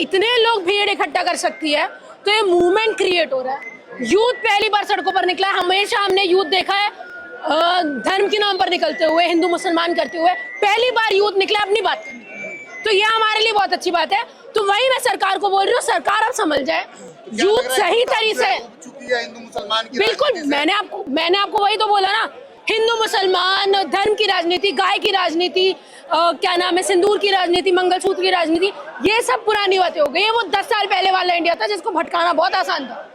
इतने लोग भीड़ इकट्ठा कर सकती है तो ये मूवमेंट क्रिएट हो रहा है। यूथ पहली बार सड़कों पर निकला है। हमेशा हमने यूथ देखा है धर्म के नाम पर निकलते हुए, हिंदू मुसलमान करते हुए। पहली बार यूथ निकला अपनी बात करने, तो ये हमारे लिए बहुत अच्छी बात है। तो वही मैं सरकार को बोल रही हूँ, सरकार अब समझ जाए, यूथ सही तरीके से हिंदू मुसलमान की बिल्कुल। मैंने आपको वही तो बोला ना, हिंदू मुसलमान, धर्म की राजनीति, गाय की राजनीति, क्या नाम है, सिंदूर की राजनीति, मंगलसूत्र की राजनीति, ये सब पुरानी बातें हो गई है। वो 10 साल पहले वाला इंडिया था जिसको भटकाना बहुत आसान था।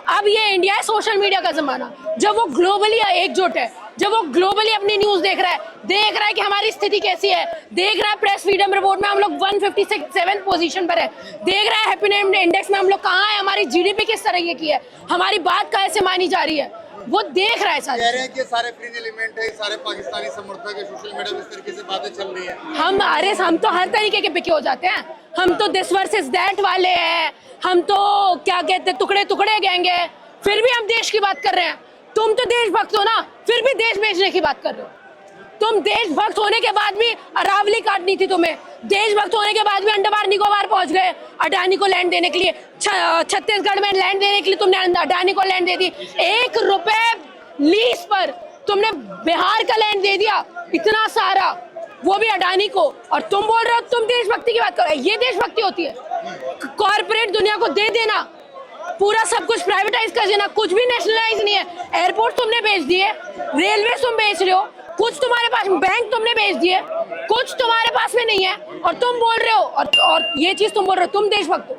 अब ये इंडिया है सोशल मीडिया का जमाना, जब वो ग्लोबली एकजुट है, जब वो ग्लोबली अपनी न्यूज देख रहा है कि हमारी स्थिति कैसी है, देख रहा है प्रेस फ्रीडम रिपोर्ट में हम लोग 157 पोजीशन पर है, देख रहा है हैप्पीनेस इंडेक्स में हम लोग कहाँ है, हमारी जीडीपी किस तरह की है, हमारी बात कैसे मानी जा रही है, वो देख रहा है। कह रहे हैं कि सारे फ्रिंज एलिमेंट है, सारे पाकिस्तानी समर्थक है, सोशल मीडिया में इस तरीके से बातें चल रही है। हम तो हर तरीके के बिके हो जाते हैं। हम तो दिस वर्सेस दैट वाले हैं, हम तो क्या कहते हैं टुकड़े टुकड़े गैंग है, फिर भी हम देश की बात कर रहे हैं। तुम तो देशभक्त हो ना, फिर भी देश बेचने की बात कर रहे हो। तुम देशभक्त होने के बाद भी अरावली काटनी थी तुम्हें, देशभक्त होने के बाद भी अंडमान निकोबार पहुंच गए अडानी को लैंड देने के लिए, छत्तीसगढ़ में लैंड देने के लिए तुमने अडानी को लैंड दे दी। 1 रुपए लीज पर तुमने बिहार का लैंड दे दिया, इतना सारा, वो भी अडानी को। और तुम बोल रहे हो तुम देशभक्ति की बात कर रहे हो। ये देशभक्ति होती है? कॉर्पोरेट दुनिया को दे देना, पूरा सब कुछ प्राइवेटाइज कर देना, कुछ भी नेशनलाइज नहीं है। एयरपोर्ट तुमने बेच दिए, रेलवे तुम बेच रहे हो, कुछ तुम्हारे पास, बैंक तुमने बेच दिए, कुछ तुम्हारे पास में नहीं है, और तुम बोल रहे हो, और ये चीज तुम बोल रहे हो तुम देशभक्त हो।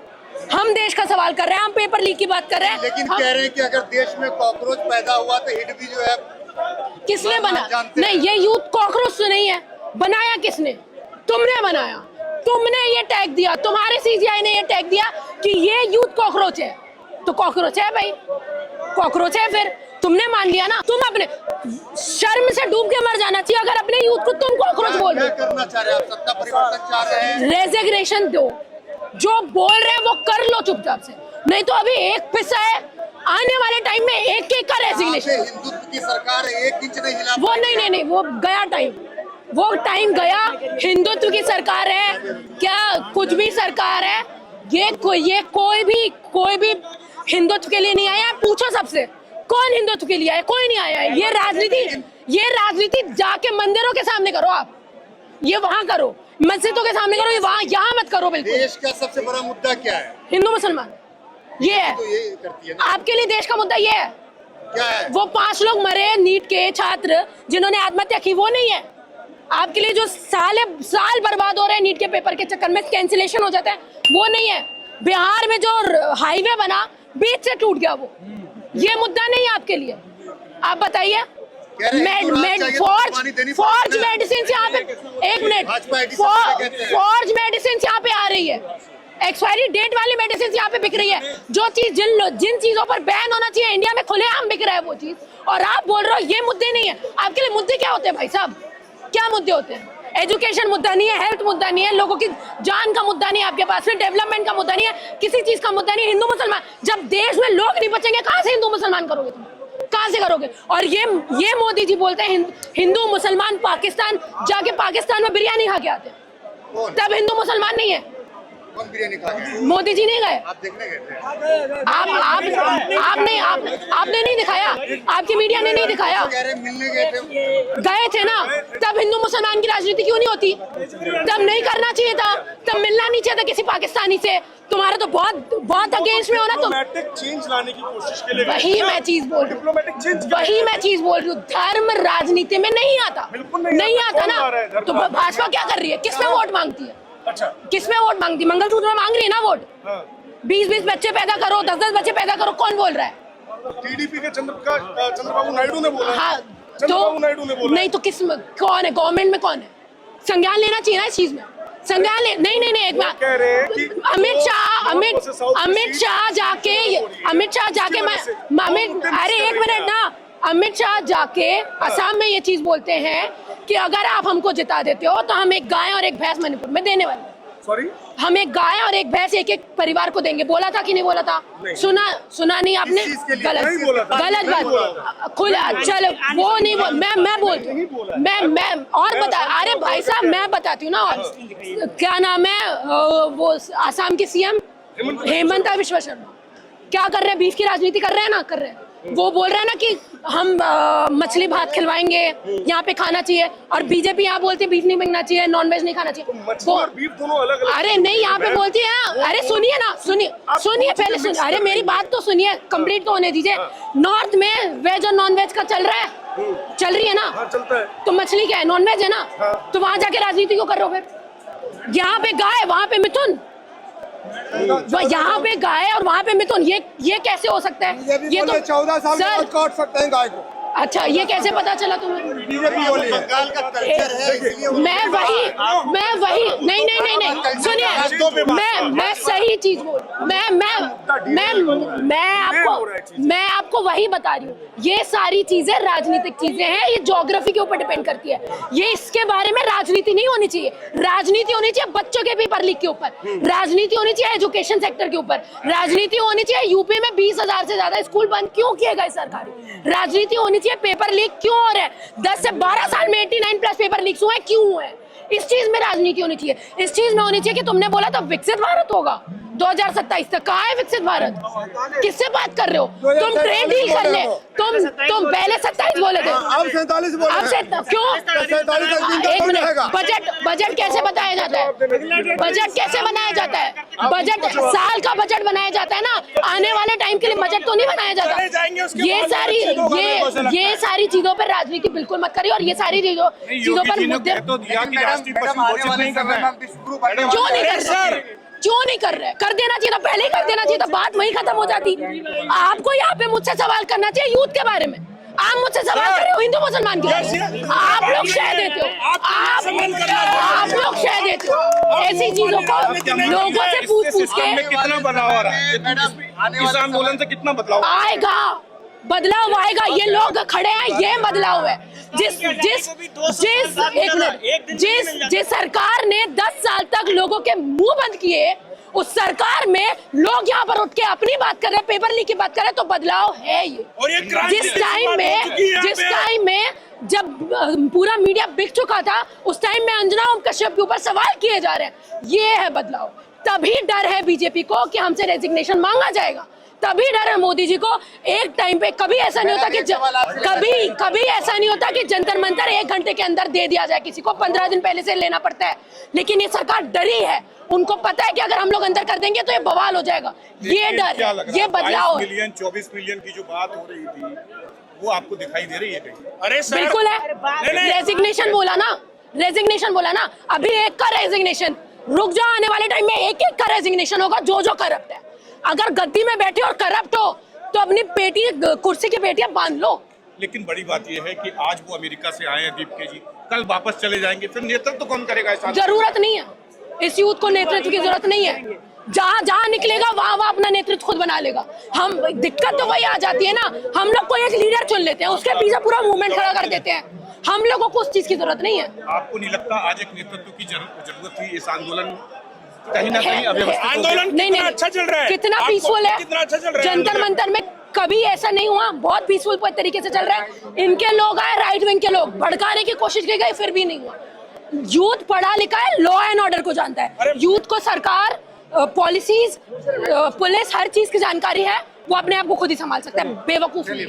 हम देश का सवाल कर रहे हैं, हम पेपर लीक की बात कर रहे हैं। लेकिन कह रहे हैं कि अगर देश में कॉकरोच पैदा हुआ तो हिट भी जो है किसने बना? नहीं, ये यूथ कॉकरोच तो नहीं है, बनाया किसने? तुमने बनाया, तुमने ये टैग दिया, तुम्हारे सीजीआई ने ये टैग दिया कि ये यूथ कॉकरोच है। तो कॉकरोच है भाई, कॉकरोच है, फिर तुमने मान लिया ना। तुम अपने शर्म से डूब के मर जाना चाहिए अगर अपने यूथ को तुम कॉकरोच बोल रहे हो। क्या करना चाह रहे हैं आप? सत्ता परिवर्तन चाह रहे हैं? रेजिग्नेशन दो, जो बोल रहे हैं वो कर लो चुपचाप से, नहीं तो अभी एक पिसा है, आने वाले टाइम में एक का रेजिग्नेशन। हिंदुत्व की सरकार 1 इंच नहीं हिला। वो नहीं, वो गया टाइम, वो टाइम गया। हिंदुत्व की सरकार है क्या? कुछ भी सरकार है, ये कोई भी हिंदुत्व के लिए नहीं आया। पूछो सबसे, कौन हिंदुत्व के लिए आया? कोई नहीं आया है। ये राजनीति जाके मंदिरों के सामने करो, आप ये वहां करो, मस्जिदों के सामने करो, ये वहां, यहाँ मत करो। बिल्कुल। देश का सबसे बड़ा मुद्दा क्या है? हिंदू मुसलमान, ये है। तो ये करती है ना। आपके लिए देश का मुद्दा ये है? क्या है? वो 5 लोग मरे नीट के छात्र जिन्होंने आत्महत्या की, वो नहीं है। आपके लिए जो साल बर्बाद हो रहे हैं नीट के पेपर के चक्कर में, कैंसिलेशन हो जाता है, वो नहीं है। बिहार में जो हाईवे बना बीच से टूट गया, वो ये मुद्दा नहीं है आपके लिए। आप बताइए, फॉर्ज मेडिसिन यहाँ पे, एक मिनट, फॉर्ज मेडिसिन यहाँ पे आ रही है, एक्सपायरी डेट वाली मेडिसिन यहाँ पे बिक रही है। जो चीज जिन चीजों पर बैन होना चाहिए इंडिया में खुलेआम बिक रहा है वो चीज, और आप बोल रहे हो ये मुद्दे नहीं है। आपके लिए मुद्दे क्या होते हैं भाई साहब? क्या मुद्दे होते हैं? एजुकेशन मुद्दा नहीं है, हेल्थ मुद्दा नहीं है, लोगों की जान का मुद्दा नहीं है आपके पास में, डेवलपमेंट का मुद्दा नहीं है, किसी चीज का मुद्दा नहीं है। हिंदू मुसलमान, जब देश में लोग नहीं बचेंगे कहाँ से हिंदू मुसलमान करोगे तुम? कहाँ से करोगे? और ये मोदी जी बोलते हैं हिंदू मुसलमान पाकिस्तान जाके पाकिस्तान में बिरयानी खा के आते हैं, तब हिंदू मुसलमान नहीं है। कौन बिरयानी खा गया? मोदी जी नहीं गए। आप देखने गए थे? आपने नहीं दिखाया, आपकी मीडिया ने नहीं दिखाया। मिलने गए थे ना, तब हिंदू मुसलमान की राजनीति क्यों नहीं होती? तब नहीं करना चाहिए था, तब मिलना नहीं चाहिए था किसी पाकिस्तानी से। तुम्हारा तो बहुत अगेंस्ट में हो ना तुम। चेंज लाने की कोशिश के लिए वही मैं चीज बोल रही हूँ, धर्म राजनीति में नहीं आता, नहीं आता ना। तो भाजपा क्या कर रही है? किसमें वोट मांगती है? अच्छा, किसमें वोट मांगती? मंगलसूत्र में मांग रही है ना वोट। 20-20 बच्चे पैदा करो, 10-10 बच्चे पैदा करो, कौन बोल रहा है? टीडीपी के चंद्रबाबू नायडू ने बोला। हाँ, चंद्रबाबू नायडू ने बोला। नहीं तो कौन है? गवर्नमेंट में कौन है? संज्ञान लेना चाहिए ना इस चीज में। संज्ञान नहीं, एक बात, अमित शाह जाके अरे एक मिनट ना, अमित शाह जाके असम में ये चीज बोलते हैं कि अगर आप हमको जिता देते हो तो हम एक गाय और एक भैंस मणिपुर में देने वाले। सॉरी, हम एक गाय और एक भैंस एक एक परिवार को देंगे, बोला था कि नहीं बोला था? सुना नहीं आपने? नहीं बोला गलत था। गलत बात खुला। चलो वो नहीं बोल, मैं बोलती हूँ, मैं और बता। अरे भाई साहब मैं बताती हूँ ना, और क्या नाम है वो आसाम के सीएम हेमंत बिश्वा शर्मा क्या कर रहे हैं? बीफ की राजनीति कर रहे हैं ना, कर रहे हैं। वो बोल रहे हैं ना कि हम मछली भात खिलवाएंगे, यहाँ पे खाना चाहिए, और बीजेपी यहाँ बोलती है बीफ नहीं मिलना चाहिए, नॉनवेज नहीं खाना चाहिए। मछली और बीफ दोनों अलग अलग। अरे नहीं, यहाँ पे बोलती है। अरे सुनिए ना, सुनिए पहले सुनिए। अरे मेरी बात तो सुनिए, कंप्लीट तो होने दीजिए। नॉर्थ में वेज और नॉन वेज का चल रहा है, चल रही है ना? हाँ, चलता है। तो मछली क्या है? नॉन वेज है ना? तो वहां जाके राजनीति क्यों कर रहे हो फिर? यहाँ पे गाय, वहां पे मिथुन, यहाँ पे गाय और वहाँ पे मिथुन, ये कैसे हो सकता है? ये तो 14 साल के बाद काट सकते हैं गाय को। अच्छा, ये कैसे पता चला तुम्हें? बीजेपी बोली है। बंगाल का कल्चर है, इसलिए मैं वही नहीं सुनिए, मैं सही चीज बोल, मैं आपको वही बता रही हूँ। ये सारी चीजें राजनीतिक चीजें हैं, ये ज्योग्राफी के ऊपर डिपेंड करती है। ये इसके बारे में राजनीति नहीं होनी चाहिए। राजनीति होनी चाहिए बच्चों के पेपर लीक के ऊपर, राजनीति होनी चाहिए एजुकेशन सेक्टर के ऊपर, राजनीति होनी चाहिए यूपी में 20,000 से ज्यादा स्कूल बंद क्यों किए गए सरकारी, राजनीति होनी चाहिए पेपर लीक क्यों हो रहे हैं, 10 से 12 साल में 89+ पेपर लीक्स हुए क्यों हुए। इस चीज में राजनीति होनी चाहिए। इस चीज में होनी चाहिए कि तुमने बोला था विकसित भारत होगा 2027 तक। कहाँ है विकसित भारत? किससे बात कर रहे हो? तुम ट्रेड डील कर ले, तुम पहले 27 बोले थे, अब 47 बोले। अब से क्यों? 47 एक मिनट, बजट कैसे बताया जाता है? बजट कैसे बनाया जाता है? बजट साल का बजट बनाया जाता है ना, आने वाले टाइम के लिए बजट तो नहीं बनाया जाता। ये सारी चीजों पर राजनीति बिल्कुल मत करिए, और ये सारी चीजों पर मुद्दे क्यों नहीं कर रहे? क्यों नहीं कर रहे? कर देना चाहिए था, पहले ही कर देना चाहिए था, बात वही खत्म हो जाती। आपको यहाँ पे मुझसे सवाल करना चाहिए यूथ के बारे में। आप मुझसे सवाल कर रहे हो हिंदू मुसलमान के बारे में। आप लोग शह देते हो, आप लोग शह देते हो ऐसी चीजों को लोगों से पूछ के। कितना बदलाव आ रहा है? किसान आंदोलन से कितना बदलाव आएगा? बदलाव आएगा, ये लोग खड़े हैं, ये बदलाव है। जिस सरकार ने 10 साल तक लोगों के मुंह बंद किए, उस सरकार में लोग यहाँ पर उठ के अपनी बात कर रहे हैं, पेपर लीक की बात कर रहे हैं, तो बदलाव है ये। जिस टाइम में जब पूरा मीडिया बिक चुका था, उस टाइम में अंजना ओम कश्यप के ऊपर सवाल किए जा रहे हैं, ये है बदलाव। तभी डर है बीजेपी को कि हमसे रेजिग्नेशन मांगा जाएगा, तभी डर है मोदी जी को। एक टाइम पे कभी ऐसा नहीं होता कि कभी ऐसा नहीं होता कि जंतर मंतर 1 घंटे के अंदर दे दिया जाए किसी को, 15 दिन पहले से लेना पड़ता है। लेकिन ये सरकार डरी है, उनको पता है कि अगर हम लोग अंदर कर देंगे तो ये बवाल हो जाएगा। ये डर है, ये बदलाव है। 24 मिलियन की जो बात हो रही थी, वो आपको दिखाई दे रही है कहीं? अरे सर, बिल्कुल है। रेजिग्नेशन बोला ना, अभी एक का रेजिग्नेशन, रुक जाओ, आने वाले टाइम में एक का रेजिग्नेशन होगा जो करप्ट है। अगर गद्दी में बैठे और करप्ट हो तो अपनी कुर्सी की पेटियां बांध लो। लेकिन बड़ी बात यह है कि आज वो अमेरिका से आए हैं दीपके जी, कल वापस चले जाएंगे, फिर नेतृत्व तो कौन करेगा? जरूरत नहीं है, इस यूथ को नेतृत्व की जरूरत नहीं है। जहाँ निकलेगा वहाँ अपना नेतृत्व खुद बना लेगा। हम दिक्कत तो वही आ जाती है ना, हम लोग को एक लीडर चुन लेते हैं, उसके पीछे पूरा मूवमेंट खड़ा कर देते हैं। हम लोगों को उस चीज की जरूरत नहीं है। आपको नहीं लगता आज एक नेतृत्व की जरूरत थी? इस आंदोलन कहीं ना कहीं अव्यवस्थित नहीं, अच्छा चल रहा है, कितना पीसफुल है, कितना अच्छा चल रहा है। जंतर मंतर में कभी ऐसा नहीं हुआ, बहुत पीसफुल तरीके से चल रहा है। इनके लोग आए, राइट विंग के लोग भड़काने की कोशिश की गई, फिर भी नहीं हुआ। यूथ पढ़ा लिखा है, लॉ एंड ऑर्डर को जानता है। यूथ को सरकार, पॉलिसीज, पुलिस, हर चीज की जानकारी है, वो अपने आप को खुद ही संभाल सकता है। बेवकूफ नहीं है।